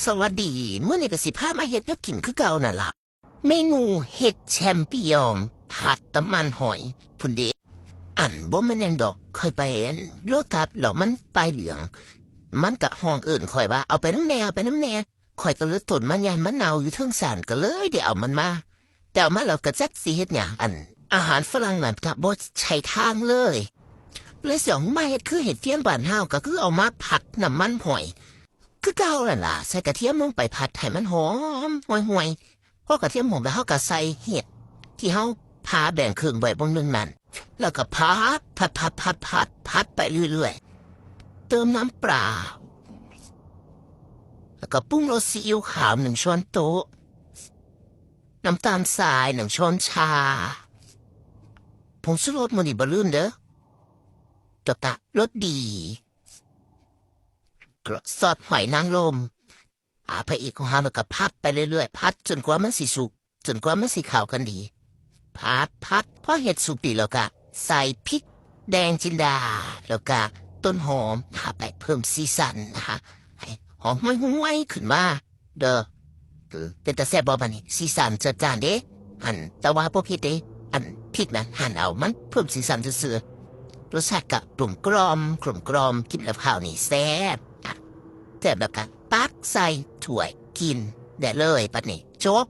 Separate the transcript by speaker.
Speaker 1: สวัสดีเมื่อในกสิภามาเฮ็ดแล้วกินคือเก่าน่ะล่ะเมนูเห็ดแชมปิญองผัดน้ำมันหอยพุ่นเดอันบ่แม่นหยังดอกค่อยไปโลตัสแล้วมันปลายเหลืองมันกะห้องเอื่นค่อยว่าเอาไปน้ำแน่เอาไปน้ำแน่ค่อยก็เลยต้นมันยานมะนาวอยู่เทิงศาลก็เลยได้เอามันมาแต่เอามาแล้วก็จักสิเฮ็ดหยังอันอาหารฝรั่งนั่นก็บ่ใช่ทางเลยสิเอามาเฮ็ดคือเห็ดเฟี้ยงบ้านเฮาก็คือเอามาผัดน้ำมันหอย คือเก่านั่นล่ะใส่กระเทียมลงไปผัดให้มันหอมห่วยๆพอกระเทียมหอมแล้วเฮาก็ใส่เห็ดที่เฮาผ่าแบ่งครึ่งไว้บนนึงนั่นแล้วก็ผัดไปเรื่อยๆเติมน้ำเปล่าแล้วก็ปรุงรสซีอิ๊วขาว1 ช้อนโต๊ะน้ำตาลทราย1 ช้อนชาผงชูรสมื้อนี้บ่ลืมเด้อจบตะรสดีกระซอสหอยนางรมพระเอกของเราก็พัดไปเรื่อยๆพัดจนกว่ามันสิสุกจนกว่ามันสิเข้ากันดีพัดพอเห็ดสุกดีแล้วก็ใส่พริกแดงจินดาแล้วก็ต้นหอมไปเพิ่มสีสันนะคะให้หอมห้วยๆขึ้นมาเด้อเป็นตาแซ่บบ่บัดนี้สีสันจัดจ้านเด้หั่นแต่ว่าบ่เผ็ดเด้อันพริกนั้นหั่นเอามันเพิ่มสีสันซื่อๆรสชาติก็กลมกินกับข้าวนี่แซ่บแซ่บแบบกันตักใส่ถ้วยกินได้เลยปัดนี้จบ